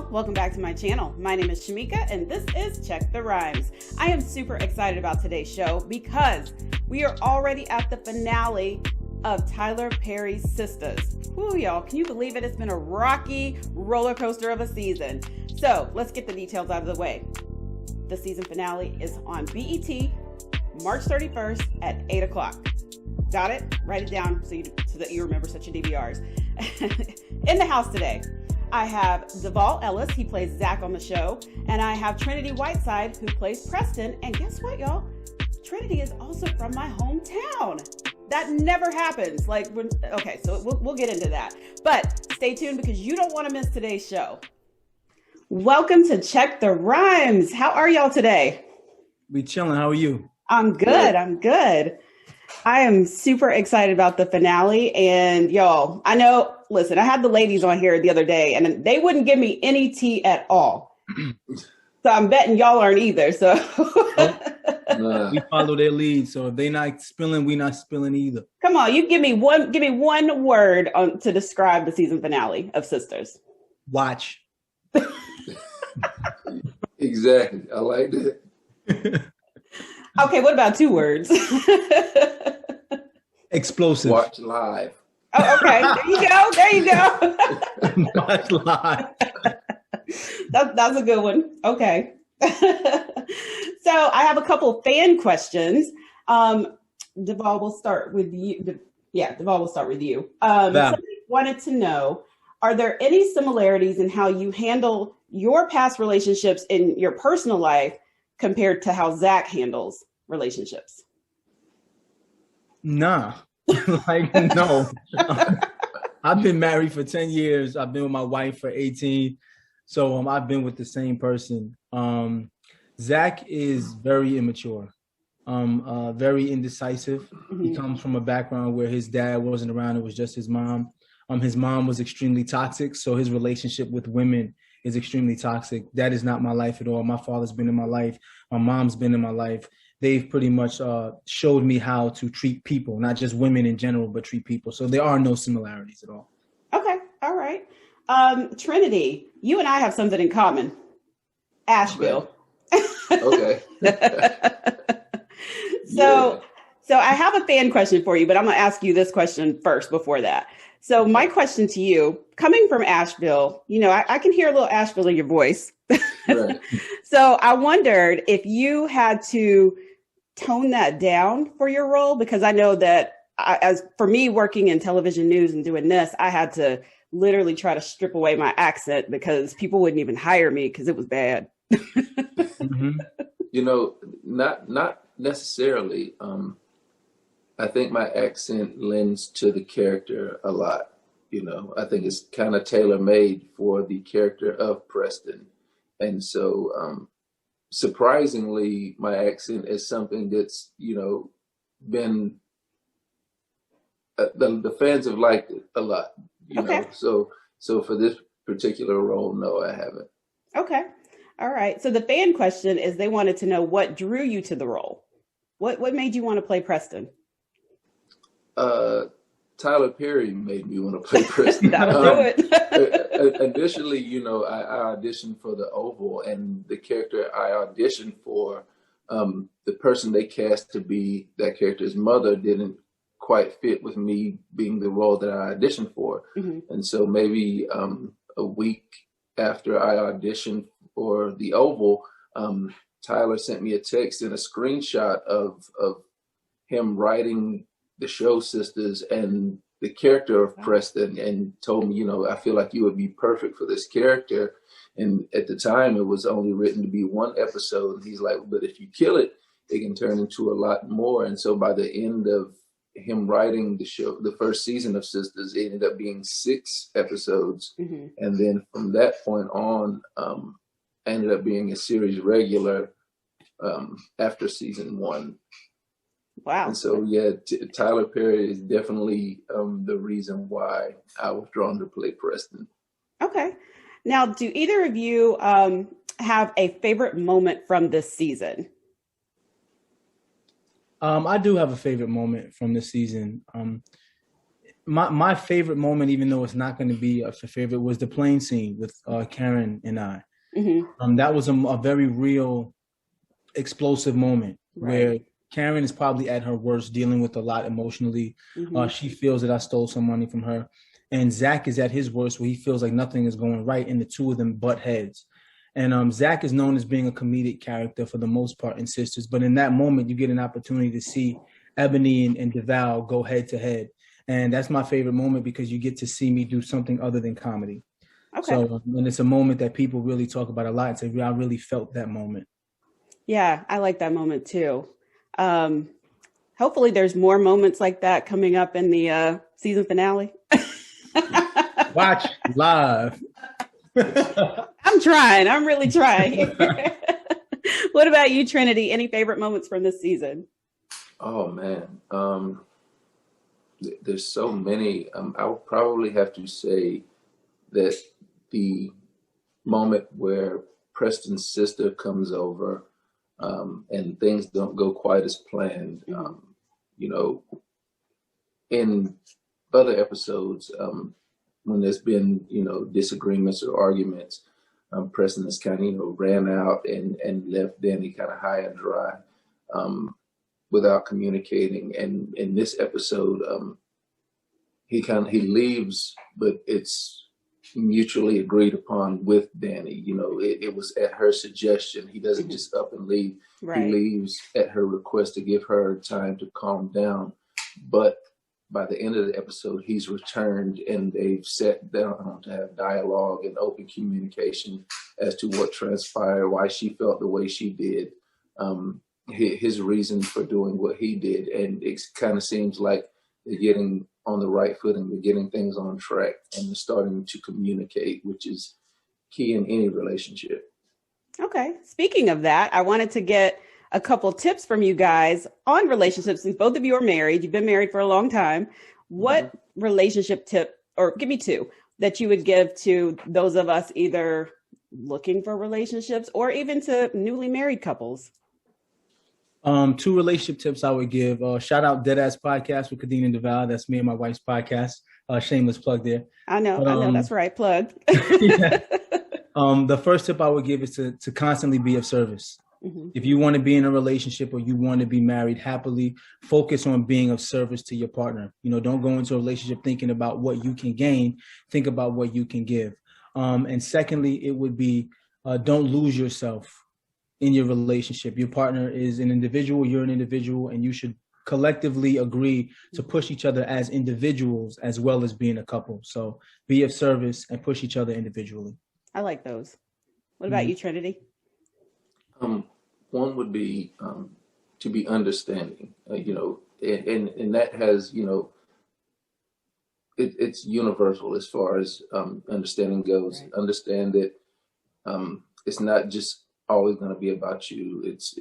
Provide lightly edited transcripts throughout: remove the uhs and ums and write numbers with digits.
y'all, welcome back to my channel. My name is Shamika and this is Check the Rhymes. I am super excited about today's show because we are already at the finale of Tyler Perry's Sistas. Whoo, y'all, can you believe it? It's been a rocky roller coaster of a season. So let's get the details out of the way. The season finale is on BET, March 31st at 8 o'clock. Got it? Write it down so that you remember such your DVRs. In the house today, I have Devale Ellis, he plays Zack on the show, and I have Trinity Whiteside, who plays Preston. And guess what, y'all? Trinity is also from my hometown. That never happens. Okay, so we'll get into that. But stay tuned because you don't want to miss today's show. Welcome to Check the Rhymes. How are y'all today? We chilling. How are you? I'm good. I'm good. I am super excited about the finale. And y'all, I know, listen, I had the ladies on here the other day and they wouldn't give me any tea at all. So I'm betting y'all aren't either. So we follow their lead. So if they not spilling, we not spilling either. Come on, you give me one word to describe the season finale of Sisters. Watch. Exactly. I like that. Okay, what about 2 words? Explosive. Watch live. Oh, okay. There you go. Watch live. That's a good one. Okay. So I have a couple fan questions. Devale, will start with you. Devale will start with you. Somebody wanted to know, are there any similarities in how you handle your past relationships in your personal life compared to how Zack handles relationships? Nah. No. I've been married for 10 years. I've been with my wife for 18. So I've been with the same person. Zack is very immature, very indecisive. Mm-hmm. He comes from a background where his dad wasn't around. It was just his mom. His mom was extremely toxic. So his relationship with women is extremely toxic. That is not my life at all. My father's been in my life. My mom's been in my life. They've pretty much showed me how to treat people, not just women in general, but treat people. So there are no similarities at all. Okay. All right. Trinity, you and I have something in common. Asheville. Okay. So I have a fan question for you, but I'm going to ask you this question first before that. So my question to you, coming from Asheville, I can hear a little Asheville in your voice. Right. So I wondered if you had to tone that down for your role, because I know that as for me working in television news and doing this, I had to literally try to strip away my accent because people wouldn't even hire me because it was bad. Mm-hmm. Not necessarily. I think my accent lends to the character a lot. I think it's kind of tailor-made for the character of Preston. And so, surprisingly, my accent is something that's, been, the fans have liked it a lot, Okay. So for this particular role, no, I haven't. Okay. All right. So the fan question is they wanted to know what drew you to the role. What made you want to play Preston? Tyler Perry made me want to play Preston. That'll do it. Initially, I auditioned for the Oval, and the character I auditioned for, the person they cast to be that character's mother didn't quite fit with me being the role that I auditioned for. Mm-hmm. And so maybe a week after I auditioned for the Oval, Tyler sent me a text and a screenshot of him writing the show Sistas and the character of Preston, and told me, I feel like you would be perfect for this character. And at the time, it was only written to be 1 episode. And he's like, but if you kill it, it can turn into a lot more. And so by the end of him writing the show, the first season of Sistas, it ended up being 6 episodes. Mm-hmm. And then from that point on, I ended up being a series regular after season 1. Wow. And so, Tyler Perry is definitely the reason why I was drawn to play Preston. Okay. Now, do either of you have a favorite moment from this season? I do have a favorite moment from this season. my favorite moment, even though it's not going to be a favorite, was the plane scene with Karen and I. Mm-hmm. That was a very real, explosive moment where Karen is probably at her worst, dealing with a lot emotionally. Mm-hmm. She feels that I stole some money from her. And Zack is at his worst, where he feels like nothing is going right, and the two of them butt heads. And Zack is known as being a comedic character for the most part in Sistas. But in that moment, you get an opportunity to see Ebony and Devale go head to head. And that's my favorite moment because you get to see me do something other than comedy. Okay. So, and it's a moment that people really talk about a lot. And say, I really felt that moment. Yeah, I like that moment too. Hopefully there's more moments like that coming up in the season finale. Watch live. I'm trying. I'm really trying. What about you, Trinity? Any favorite moments from this season? Oh, man. There's so many. I would probably have to say that the moment where Preston's sister comes over and things don't go quite as planned, you know, in other episodes, when there's been, you know, disagreements or arguments, Preston has kind of, you know, ran out and left Danny kind of high and dry without communicating. And in this episode, he leaves, but it's mutually agreed upon with Danny. You know, it was at her suggestion. He doesn't just up and leave. Right. He leaves at her request to give her time to calm down. But by the end of the episode, he's returned and they've sat down to have dialogue and open communication as to what transpired, why she felt the way she did, his reason for doing what he did. And it kind of seems like they're getting on the right footing, they're getting things on track, and they're starting to communicate, which is key in any relationship. Okay. Speaking of that, I wanted to get a couple tips from you guys on relationships. Since both of you are married, you've been married for a long time. What relationship tip, or give me two, that you would give to those of us either looking for relationships or even to newly married couples? Two relationship tips I would give. Shout out Deadass Podcast with Kadeen and Devale. That's me and my wife's podcast. Shameless plug there. I know, that's right. Plug. Yeah. The first tip I would give is to constantly be of service. If you want to be in a relationship or you want to be married happily, focus on being of service to your partner. You know, don't go into a relationship thinking about what you can gain. Think about what you can give. And secondly, it would be don't lose yourself in your relationship. Your partner is an individual, you're an individual, and you should collectively agree to push each other as individuals as well as being a couple. So be of service and push each other individually. I like those. What about you, Trinity? One would be to be understanding, you know, and that has, you know, it's universal as far as understanding goes. Right. Understand that it's not just always going to be about you. It's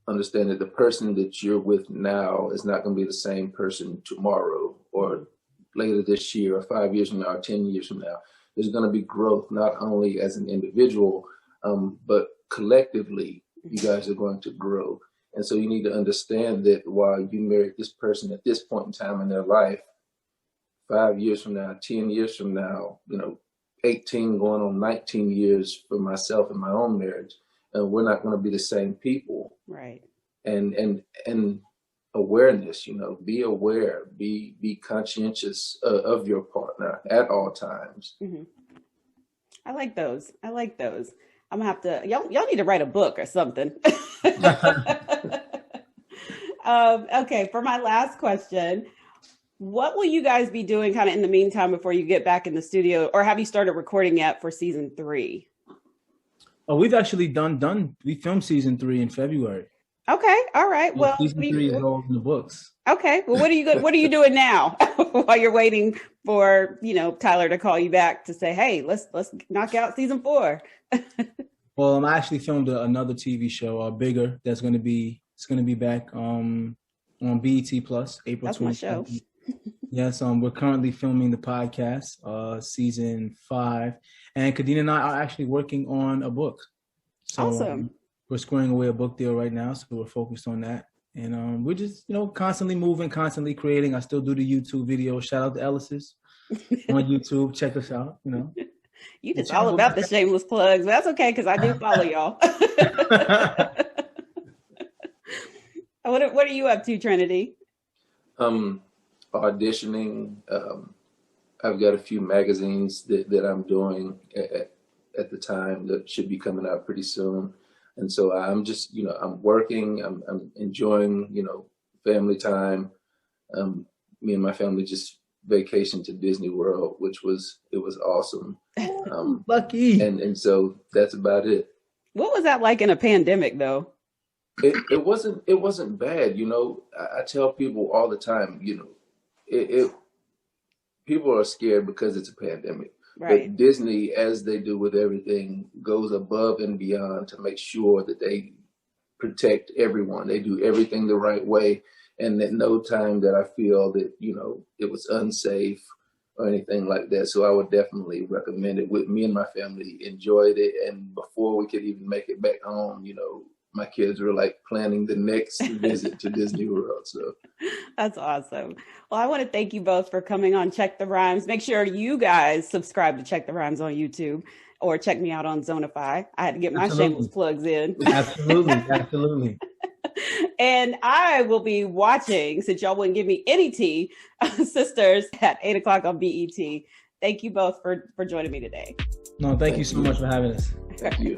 understand that the person that you're with now is not going to be the same person tomorrow or later this year or 5 years from now or 10 years from now. There's going to be growth, not only as an individual, but collectively, you guys are going to grow. And so you need to understand that while you married this person at this point in time in their life, 5 years from now, 10 years from now, you know, 18 going on 19 years for myself and my own marriage, we're not going to be the same people. Right. And awareness, you know, be aware, be conscientious of your partner at all times. I like those. I'm gonna have to, y'all need to write a book or something. Okay, for my last question, what will you guys be doing kind of in the meantime before you get back in the studio, or have you started recording yet for season 3? Oh, we've actually we filmed season 3 in February. Okay, all right. Well, season 3 is all in the books. Okay, well, what are you doing now while you're waiting for, you know, Tyler to call you back to say, hey, let's knock out season 4? Well, I actually filmed another TV show, Bigger. It's going to be back on BET Plus, April 20th. That's my show. Yes, we're currently filming the podcast, season 5, and Kadeen and I are actually working on a book. So, awesome. We're squaring away a book deal right now, so we're focused on that. And we're just, constantly moving, constantly creating. I still do the YouTube videos. Shout out to Ellis's on YouTube. Check us out, You just all about the shameless plugs. But that's okay, because I do follow y'all. What are you up to, Trinity? Auditioning. I've got a few magazines that I'm doing at the time that should be coming out pretty soon. And so I'm just, I'm working, I'm enjoying, family time. Me and my family just vacationed to Disney World, it was awesome. Lucky. And so that's about it. What was that like in a pandemic, though? It wasn't bad. I tell people all the time, people are scared because it's a pandemic. Right. But Disney, as they do with everything, goes above and beyond to make sure that they protect everyone. They do everything the right way. And at no time that I feel that, it was unsafe or anything like that. So I would definitely recommend it. With me and my family enjoyed it. And before we could even make it back home, my kids were like planning the next visit to Disney World. So that's awesome. Well, I want to thank you both for coming on Check the Rhymes. Make sure you guys subscribe to Check the Rhymes on YouTube or check me out on Zonify. I had to get my shameless plugs in. Absolutely. And I will be watching, since y'all wouldn't give me any tea, Sisters at 8:00 on BET. Thank you both for joining me today. No, thank you so much for having us. Thank you.